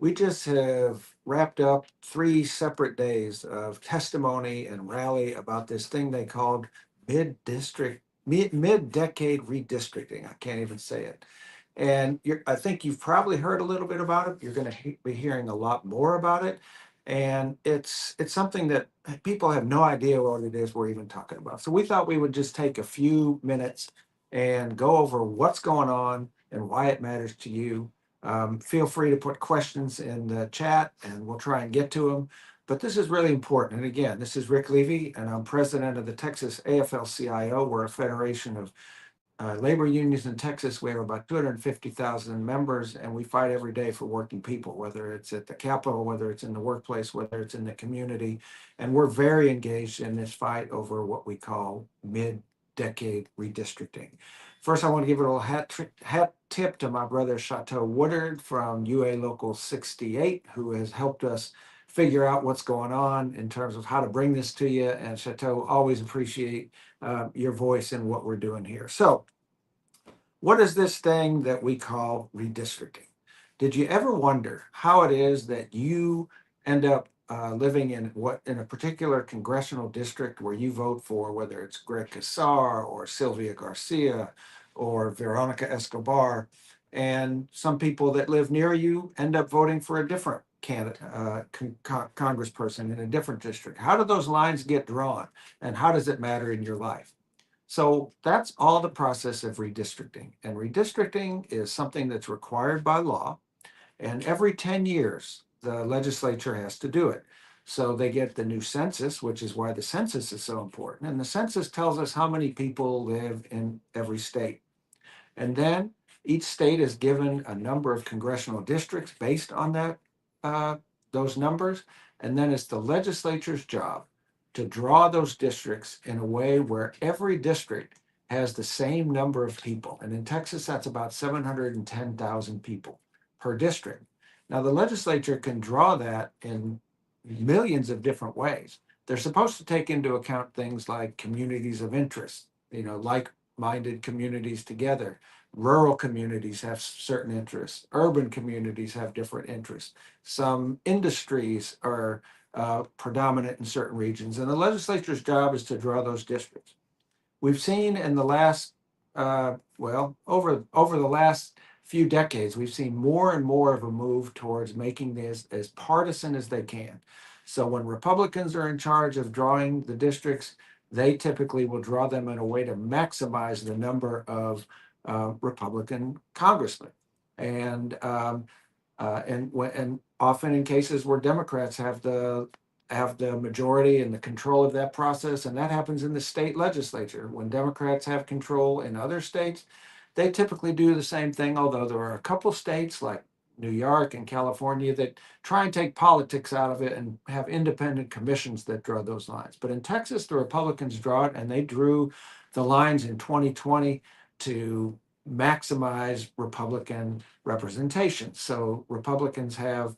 We just have wrapped up 3 separate days of testimony and rally about this thing they called mid-decade redistricting. I can't even say it. And I think you've probably heard a little bit about it. You're going to be hearing a lot more about it. And it's something that people have no idea what it is we're even talking about. So we thought we would just take a few minutes and go over what's going on and why it matters to you. Feel free to put questions in the chat and we'll try and get to them. But this is really important. And again, this is Rick Levy, and I'm president of the Texas AFL-CIO. We're a federation of labor unions in Texas. We have about 250,000 members, and we fight every day for working people, whether it's at the Capitol, whether it's in the workplace, whether it's in the community. And we're very engaged in this fight over what we call mid-decade redistricting. First, I want to give a little hat tip to my brother Chateau Woodard from UA Local 68, who has helped us figure out what's going on in terms of how to bring this to you. And Chateau, always appreciate your voice in what we're doing here. So what is this thing that we call redistricting? Did you ever wonder how it is that you end up living in a particular congressional district where you vote for, whether it's Greg Casar or Sylvia Garcia or Veronica Escobar, and some people that live near you end up voting for a different candidate, congressperson in a different district? How do those lines get drawn, and how does it matter in your life? So that's all the process of redistricting. And redistricting is something that's required by law. And every 10 years, the legislature has to do it. So they get the new census, which is why the census is so important. And the census tells us how many people live in every state. And then each state is given a number of congressional districts based on those numbers. And then it's the legislature's job to draw those districts in a way where every district has the same number of people. And in Texas, that's about 710,000 people per district. Now, the legislature can draw that in millions of different ways. They're supposed to take into account things like communities of interest, like-minded communities together. Rural communities have certain interests. Urban communities have different interests. Some industries are predominant in certain regions, and the legislature's job is to draw those districts. We've seen in the last, over the last few decades, we've seen more and more of a move towards making this as partisan as they can. So when Republicans are in charge of drawing the districts, they typically will draw them in a way to maximize the number of Republican congressmen. And often in cases where Democrats have the majority and the control of that process, and that happens in the state legislature. When Democrats have control in other states, they typically do the same thing, although there are a couple states like New York and California that try and take politics out of it and have independent commissions that draw those lines. But in Texas, the Republicans draw it, and they drew the lines in 2020 to maximize Republican representation. So Republicans have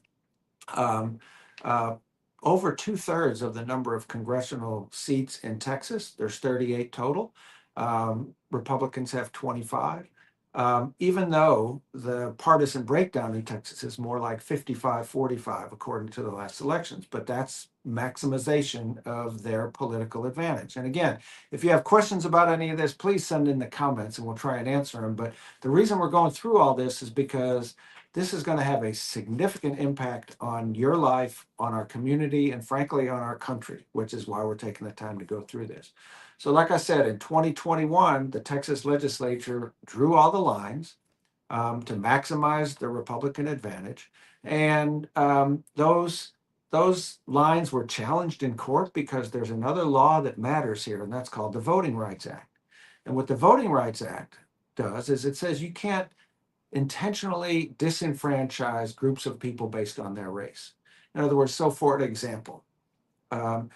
over 2/3 of the number of congressional seats in Texas. There's 38 total. Republicans have 25. Even though the partisan breakdown in Texas is more like 55-45, according to the last elections, but that's maximization of their political advantage. And again, if you have questions about any of this, please send in the comments and we'll try and answer them. But the reason we're going through all this is because this is going to have a significant impact on your life, on our community, and frankly, on our country, which is why we're taking the time to go through this. So like I said, in 2021, the Texas legislature drew all the lines to maximize the Republican advantage. And those lines were challenged in court because there's another law that matters here, and that's called the Voting Rights Act. And what the Voting Rights Act does is it says you can't intentionally disenfranchise groups of people based on their race. In other words, so for an example,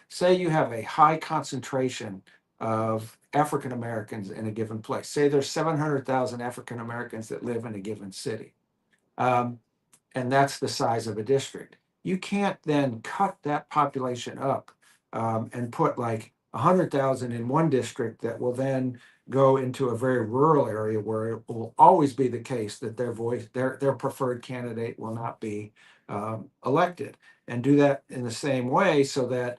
say you have a high concentration of African Americans in a given place. Say there's 700,000 African Americans that live in a given city, and that's the size of a district. You can't then cut that population up and put like 100,000 in one district that will then go into a very rural area where it will always be the case that their preferred candidate will not be elected, and do that in the same way so that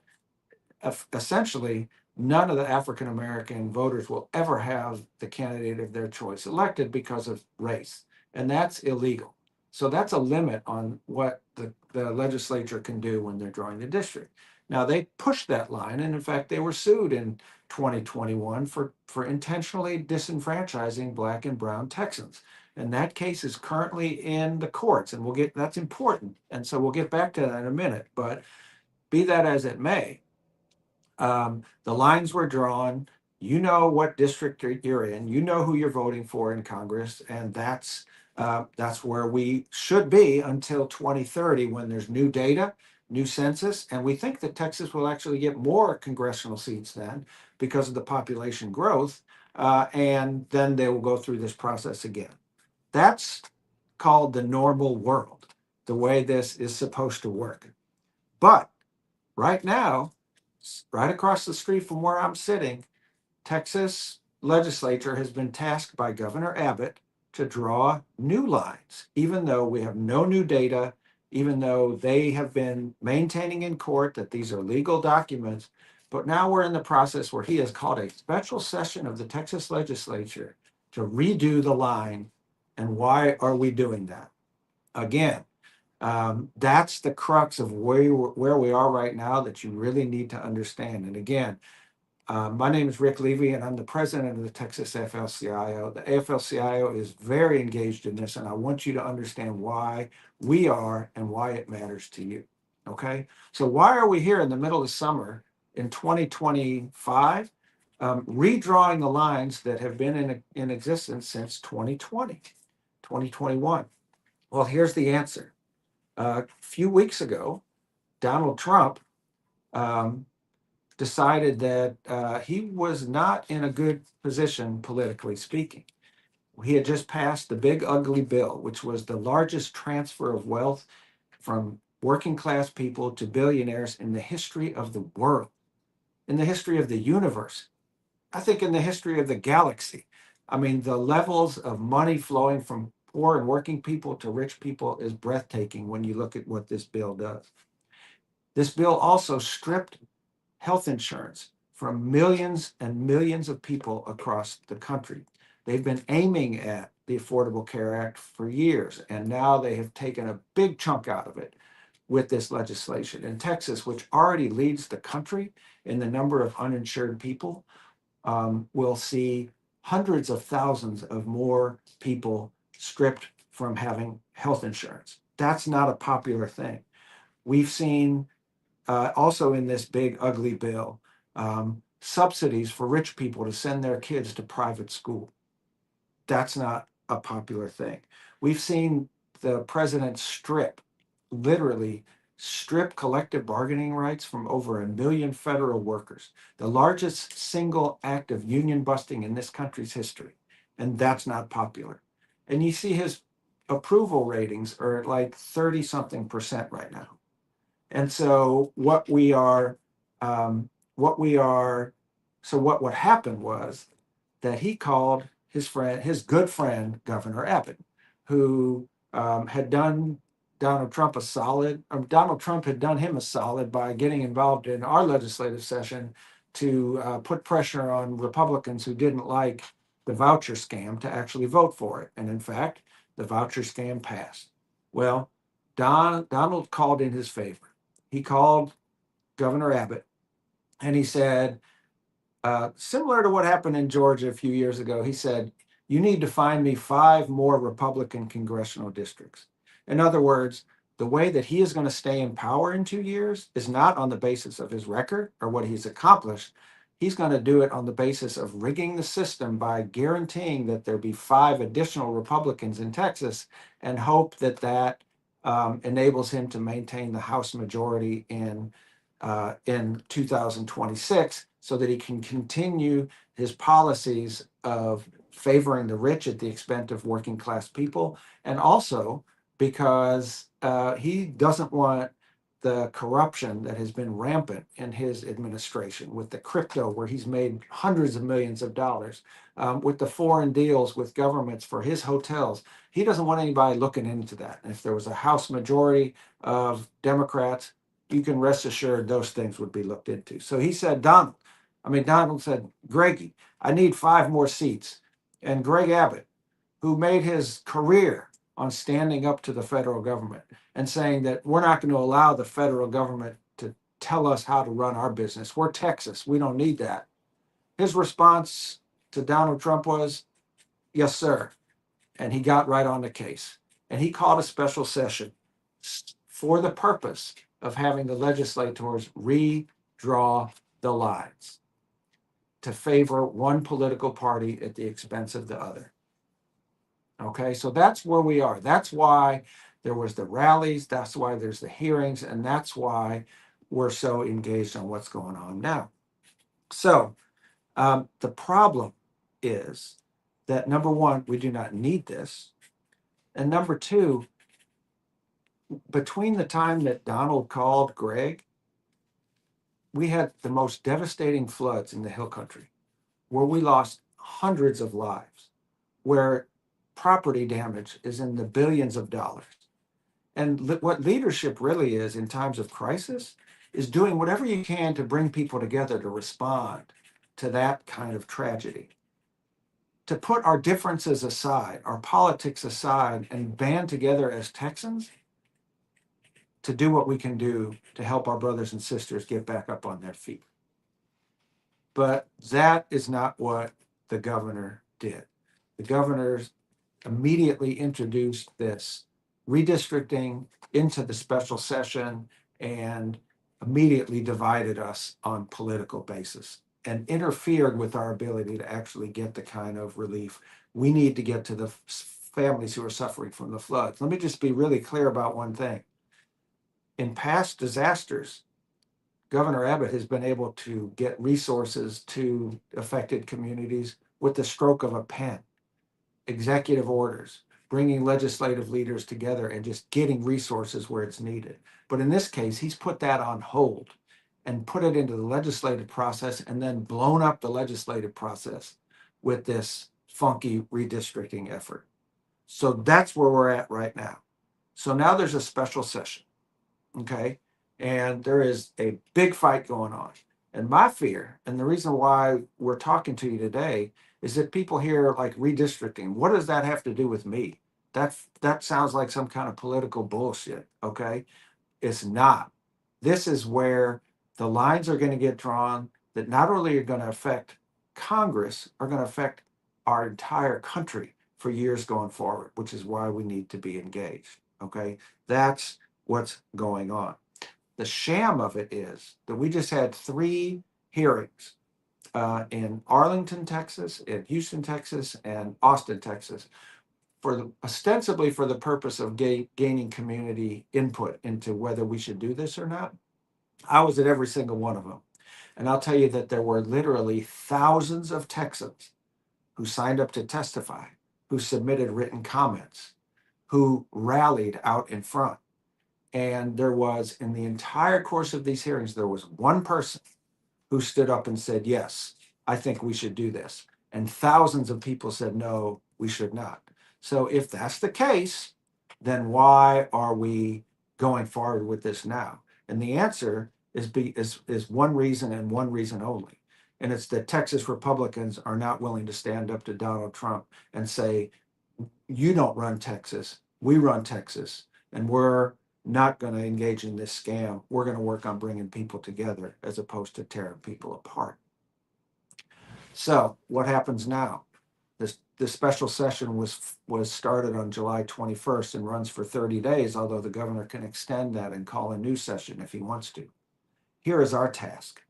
essentially none of the African American voters will ever have the candidate of their choice elected because of race. And that's illegal. So that's a limit on what the legislature can do when they're drawing the district. Now, they pushed that line, and in fact, they were sued in 2021 for intentionally disenfranchising Black and brown Texans. And that case is currently in the courts, and that's important. And so we'll get back to that in a minute. But be that as it may, the lines were drawn. You know what district you're in. You know who you're voting for in Congress, and that's where we should be until 2030, when there's new data, new census, and we think that Texas will actually get more congressional seats then because of the population growth, and then they will go through this process again. That's called the normal world, the way this is supposed to work. But right now, right across the street from where I'm sitting, Texas legislature has been tasked by Governor Abbott to draw new lines, even though we have no new data, even though they have been maintaining in court that these are legal documents. But now we're in the process where he has called a special session of the Texas legislature to redo the line. And why are we doing that? Again, that's the crux of where we are right now that you really need to understand. And again, my name is Rick Levy, and I'm the president of the Texas AFL-CIO. The AFL-CIO is very engaged in this, and I want you to understand why we are and why it matters to you. Okay? So why are we here in the middle of summer in 2025, redrawing the lines that have been in existence since 2020, 2021? Well, here's the answer. A few weeks ago, Donald Trump decided that he was not in a good position, politically speaking. He had just passed the big ugly bill, which was the largest transfer of wealth from working class people to billionaires in the history of the world, in the history of the universe, I think in the history of the galaxy. I mean, the levels of money flowing from poor and working people to rich people is breathtaking when you look at what this bill does. This bill also stripped health insurance from millions and millions of people across the country. They've been aiming at the Affordable Care Act for years, and now they have taken a big chunk out of it with this legislation. In Texas, which already leads the country in the number of uninsured people, will see hundreds of thousands of more people stripped from having health insurance. That's not a popular thing. We've seen also in this big ugly bill, subsidies for rich people to send their kids to private school. That's not a popular thing. We've seen the president literally strip collective bargaining rights from over 1 million federal workers, the largest single act of union busting in this country's history. And that's not popular. And you see his approval ratings are at like 30-something% right now. And so what happened was that he called his good friend, Governor Abbott, who had done Donald Trump a solid. Donald Trump had done him a solid by getting involved in our legislative session to put pressure on Republicans who didn't like the voucher scam to actually vote for it. And in fact, the voucher scam passed. Well, Donald called in his favor. He called Governor Abbott and he said, similar to what happened in Georgia a few years ago, he said, you need to find me 5 more Republican congressional districts. In other words, the way that he is going to stay in power in 2 years is not on the basis of his record or what he's accomplished. He's going to do it on the basis of rigging the system by guaranteeing that there be 5 additional Republicans in Texas, and hope that enables him to maintain the House majority in 2026, so that he can continue his policies of favoring the rich at the expense of working class people, and also because he doesn't want the corruption that has been rampant in his administration, with the crypto where he's made hundreds of millions of dollars, with the foreign deals with governments for his hotels. He doesn't want anybody looking into that. And if there was a House majority of Democrats, you can rest assured those things would be looked into. So he said, Donald said, Greggy, I need 5 more seats. And Greg Abbott, who made his career on standing up to the federal government and saying that we're not going to allow the federal government to tell us how to run our business. We're Texas. We don't need that. His response to Donald Trump was, yes, sir. And he got right on the case. And he called a special session for the purpose of having the legislators redraw the lines to favor one political party at the expense of the other. Okay, so that's where we are. That's why there was the rallies. That's why there's the hearings. And that's why we're so engaged on what's going on now. So the problem is that, number one, we do not need this. And number two, between the time that Donald called Greg, we had the most devastating floods in the Hill Country, where we lost hundreds of lives, where property damage is in the billions of dollars. And what leadership really is in times of crisis is doing whatever you can to bring people together to respond to that kind of tragedy. To put our differences aside, our politics aside, and band together as Texans to do what we can do to help our brothers and sisters get back up on their feet. But that is not what the governor did. The governor immediately introduced this redistricting into the special session and immediately divided us on political basis and interfered with our ability to actually get the kind of relief we need to get to the families who are suffering from the floods. Let me just be really clear about one thing. In past disasters, Governor Abbott has been able to get resources to affected communities with the stroke of a pen. Executive orders, bringing legislative leaders together and just getting resources where it's needed. But in this case, he's put that on hold and put it into the legislative process and then blown up the legislative process with this funky redistricting effort. So that's where we're at right now. So now there's a special session, okay? And there is a big fight going on. And my fear, and the reason why we're talking to you today, is that people hear like redistricting. What does that have to do with me? That sounds like some kind of political bullshit, okay? It's not. This is where the lines are going to get drawn that not only are going to affect Congress, are going to affect our entire country for years going forward, which is why we need to be engaged, okay? That's what's going on. The sham of it is that we just had 3 hearings in Arlington, Texas, in Houston, Texas, and Austin, Texas, ostensibly for the purpose of gaining community input into whether we should do this or not. I was at every single one of them. And I'll tell you that there were literally thousands of Texans who signed up to testify, who submitted written comments, who rallied out in front. And there was, in the entire course of these hearings, there was one person who stood up and said, yes, I think we should do this. And thousands of people said, no, we should not. So if that's the case, then why are we going forward with this now? And the answer is one reason and one reason only. And it's that Texas Republicans are not willing to stand up to Donald Trump and say, you don't run Texas, we run Texas, and we're not going to engage in this scam. We're going to work on bringing people together as opposed to tearing people apart. So what happens now? This special session was started on July 21st and runs for 30 days, although the governor can extend that and call a new session if he wants to. Here is our task.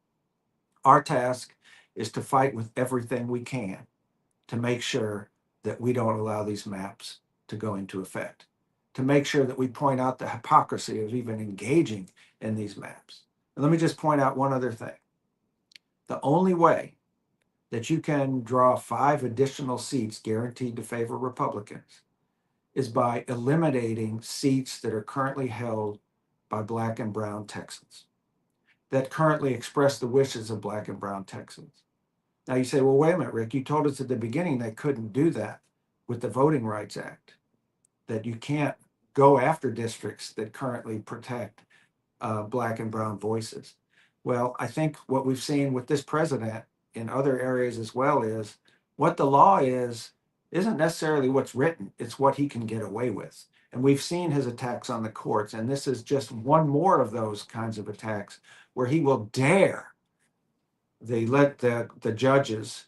Our task is to fight with everything we can to make sure that we don't allow these maps to go into effect, to make sure that we point out the hypocrisy of even engaging in these maps. And let me just point out one other thing. The only way that you can draw 5 additional seats guaranteed to favor Republicans is by eliminating seats that are currently held by Black and brown Texans that currently express the wishes of Black and brown Texans. Now you say, well, wait a minute, Rick, you told us at the beginning they couldn't do that with the Voting Rights Act, that you can't go after districts that currently protect Black and brown voices. Well, I think what we've seen with this president in other areas as well is what the law is isn't necessarily what's written, it's what he can get away with. And we've seen his attacks on the courts, and this is just one more of those kinds of attacks where he will dare the judges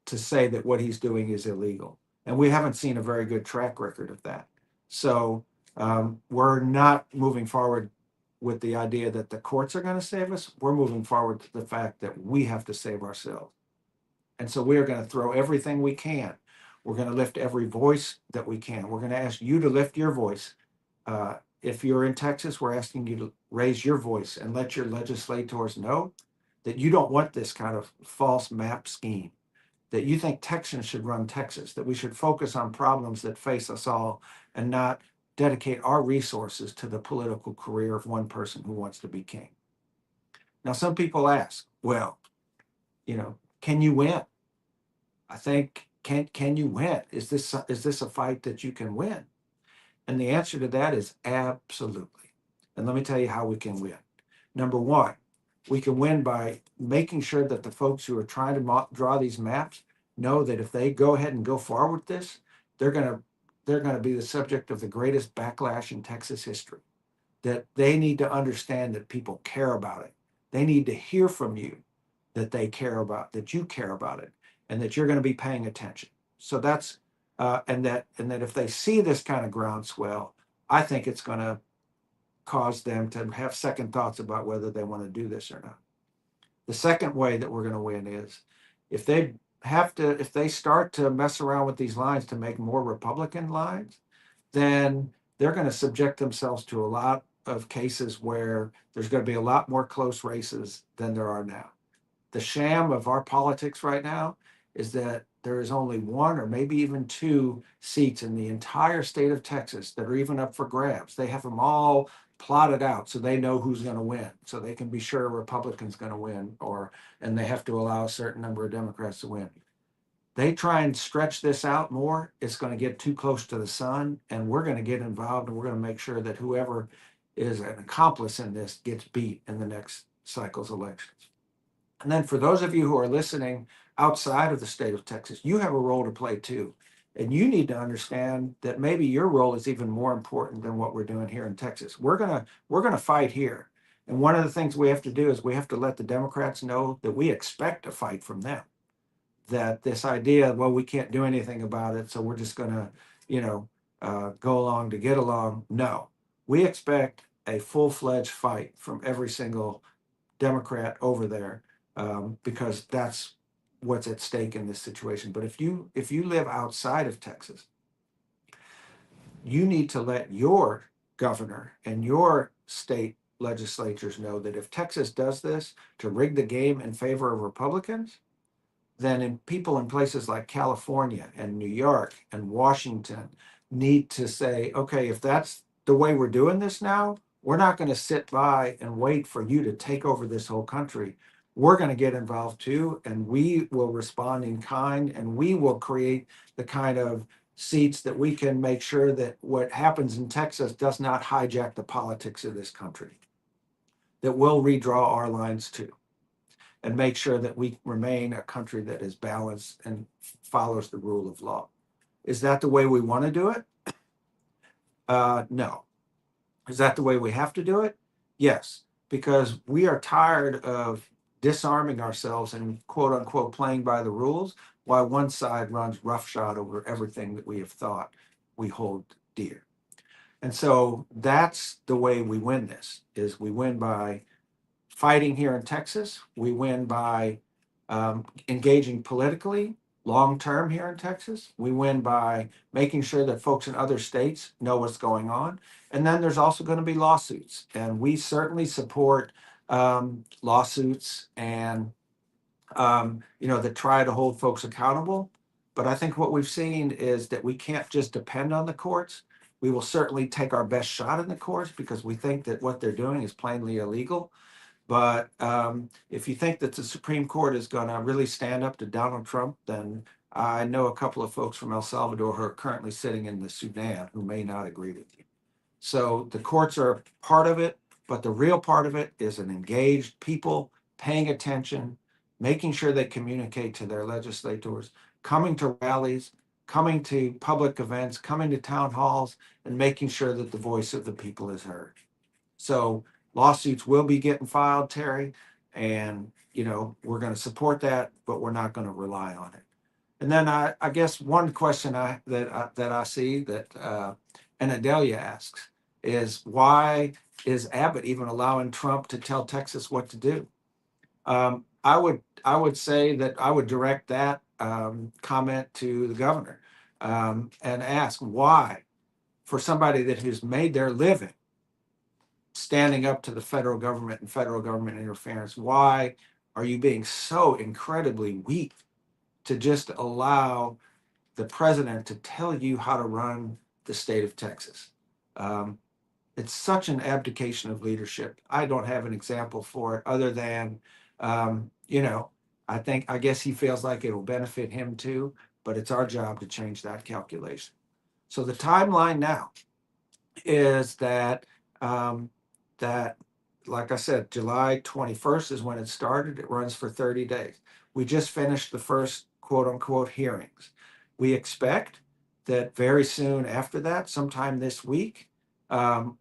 to say that what he's doing is illegal. And we haven't seen a very good track record of that. So we're not moving forward with the idea that the courts are going to save us. We're moving forward to the fact that we have to save ourselves. And so we are going to throw everything we can. We're going to lift every voice that we can. We're going to ask you to lift your voice. If you're in Texas, we're asking you to raise your voice and let your legislators know that you don't want this kind of false map scheme, that you think Texans should run Texas, that we should focus on problems that face us all and not dedicate our resources to the political career of one person who wants to be king. Now, some people ask, well, can you win? I think, can you win? Is this a fight that you can win? And the answer to that is absolutely. And let me tell you how we can win. Number one, we can win by making sure that the folks who are trying to draw these maps know that if they go ahead and go forward with this, they're going to be the subject of the greatest backlash in Texas history. That they need to understand that people care about it. They need to hear from you that they care about, that you care about it, and that you're going to be paying attention. So that's and that if they see this kind of groundswell, I think it's going to cause them to have second thoughts about whether they want to do this or not. The second way that we're going to win is if they start to mess around with these lines to make more Republican lines, then they're going to subject themselves to a lot of cases where there's going to be a lot more close races than there are now. The sham of our politics right now is that there is only one or maybe even two seats in the entire state of Texas that are even up for grabs. They have them all plotted out so they know who's going to win, so they can be sure a Republican's going to win, and they have to allow a certain number of Democrats to win. They try and stretch this out more, it's going to get too close to the sun, and we're going to get involved, and we're going to make sure that whoever is an accomplice in this gets beat in the next cycle's elections. And then for those of you who are listening outside of the state of Texas, you have a role to play too. And you need to understand that maybe your role is even more important than what we're doing here in Texas. We're gonna fight here. And one of the things we have to do is we have to let the Democrats know that we expect a fight from them. That this idea, well, we can't do anything about it, so we're just gonna, go along to get along. No, we expect a full-fledged fight from every single Democrat over there, because that's what's at stake in this situation. But if you live outside of Texas, you need to let your governor and your state legislatures know that if Texas does this to rig the game in favor of Republicans, then people in places like California and New York and Washington need to say, okay, if that's the way we're doing this now, we're not going to sit by and wait for you to take over this whole country. We're going to get involved too, and we will respond in kind, and we will create the kind of seats that we can make sure that what happens in Texas does not hijack the politics of this country, that we'll redraw our lines too, and make sure that we remain a country that is balanced and follows the rule of law. Is that the way we want to do it? No. Is that the way we have to do it? Yes, because we are tired of disarming ourselves and quote unquote playing by the rules while one side runs roughshod over everything that we have thought we hold dear. And so that's the way we win this, is we win by fighting here in Texas. We win by engaging politically long-term here in Texas. We win by making sure that folks in other states know what's going on. And then there's also going to be lawsuits. And we certainly support lawsuits and, that try to hold folks accountable. But I think what we've seen is that we can't just depend on the courts. We will certainly take our best shot in the courts because we think that what they're doing is plainly illegal. But if you think that the Supreme Court is going to really stand up to Donald Trump, then I know a couple of folks from El Salvador who are currently sitting in the Sudan who may not agree with you. So the courts are part of it, but the real part of it is an engaged people paying attention, making sure they communicate to their legislators, coming to rallies, coming to public events, coming to town halls, and making sure that the voice of the people is heard. So lawsuits will be getting filed, Terry, and we're going to support that, but we're not going to rely on it. And then I guess one question that I see that and Adelia asks is, why is Abbott even allowing Trump to tell Texas what to do? I would say that I would direct that comment to the governor and ask why, for somebody that has made their living standing up to the federal government and federal government interference, why are you being so incredibly weak to just allow the president to tell you how to run the state of Texas? It's such an abdication of leadership. I don't have an example for it other than, I guess he feels like it will benefit him too, but it's our job to change that calculation. So the timeline now is that, that, like I said, July 21st is when it started. It runs for 30 days. We just finished the first quote unquote hearings. We expect that very soon after that, sometime this week,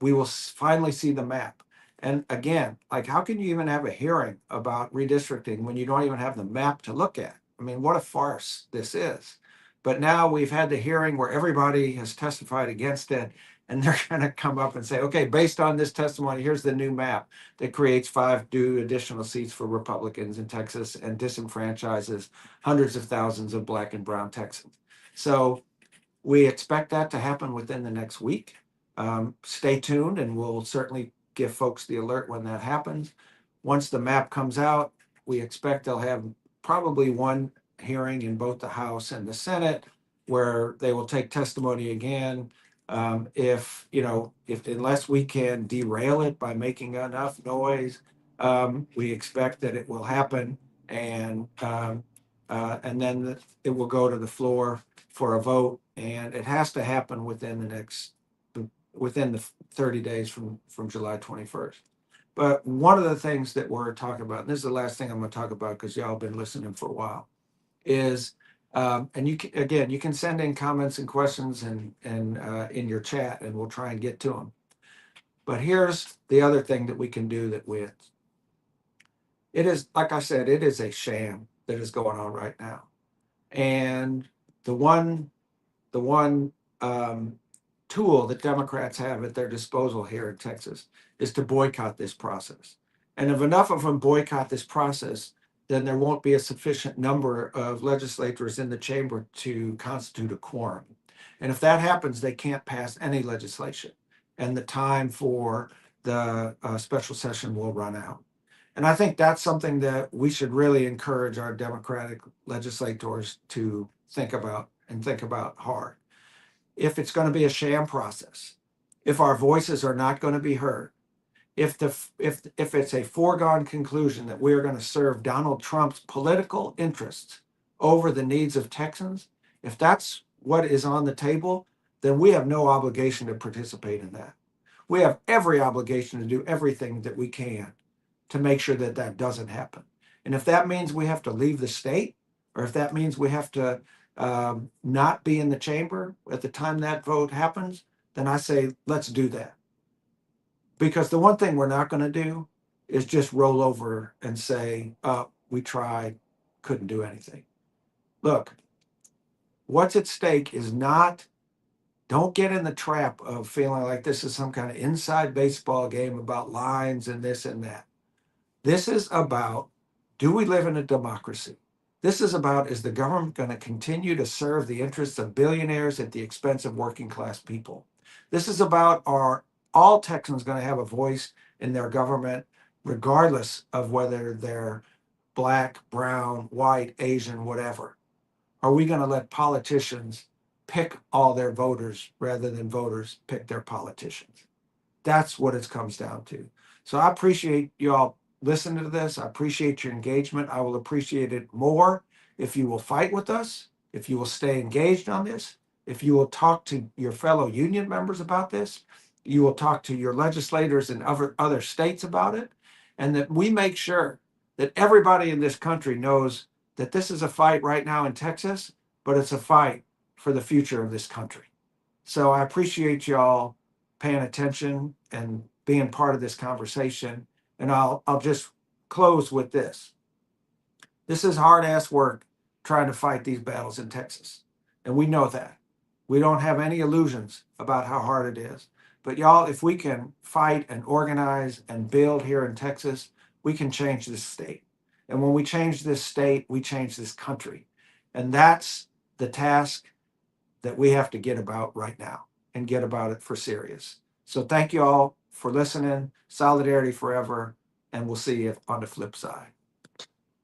we will finally see the map. And again, like, how can you even have a hearing about redistricting when you don't even have the map to look at? I mean, what a farce this is. But now we've had the hearing where everybody has testified against it, and they're going to come up and say, okay, based on this testimony, here's the new map that creates 5 new additional seats for Republicans in Texas and disenfranchises hundreds of thousands of Black and brown Texans. So we expect that to happen within the next week. Stay tuned, and we'll certainly give folks the alert when that happens. Once the map comes out, we expect they'll have probably one hearing in both the House and the Senate where they will take testimony again. If unless we can derail it by making enough noise, we expect that it will happen, and then it will go to the floor for a vote, and it has to happen within the 30 days from July 21st. But one of the things that we're talking about, and this is the last thing I'm going to talk about because y'all have been listening for a while, is and you can send in comments and questions and in your chat, and we'll try and get to them. But here's the other thing that we can do that with. It is, like I said, it is a sham that is going on right now. And the one tool that Democrats have at their disposal here in Texas is to boycott this process. And if enough of them boycott this process, then there won't be a sufficient number of legislators in the chamber to constitute a quorum. And if that happens, they can't pass any legislation, and the time for the special session will run out. And I think that's something that we should really encourage our Democratic legislators to think about, and think about hard. If it's going to be a sham process, if our voices are not going to be heard, if it's a foregone conclusion that we are going to serve Donald Trump's political interests over the needs of Texans, if that's what is on the table, then we have no obligation to participate in that. We have every obligation to do everything that we can to make sure that that doesn't happen. And if that means we have to leave the state, or if that means we have to not be in the chamber at the time that vote happens, then I say, let's do that. Because the one thing we're not going to do is just roll over and say, oh, we tried, couldn't do anything. Look, what's at stake is not, don't get in the trap of feeling like this is some kind of inside baseball game about lines and this and that. This is about, do we live in a democracy? This is about, is the government going to continue to serve the interests of billionaires at the expense of working class people? This is about, are all Texans going to have a voice in their government, regardless of whether they're Black, brown, white, Asian, whatever? Are we going to let politicians pick all their voters rather than voters pick their politicians. That's what it comes down to. So I appreciate you all listening to this. I appreciate your engagement. I will appreciate it more if you will fight with us, if you will stay engaged on this, if you will talk to your fellow union members about this, you will talk to your legislators in other states about it, and that we make sure that everybody in this country knows that this is a fight right now in Texas, but it's a fight for the future of this country. So I appreciate y'all paying attention and being part of this conversation. And I'll just close with this. This is hard ass work trying to fight these battles in Texas. And we know that. We don't have any illusions about how hard it is. But y'all, if we can fight and organize and build here in Texas, we can change this state. And when we change this state, we change this country. And that's the task that we have to get about right now and get about it for serious. So thank you all for listening. Solidarity forever. And we'll see you on the flip side.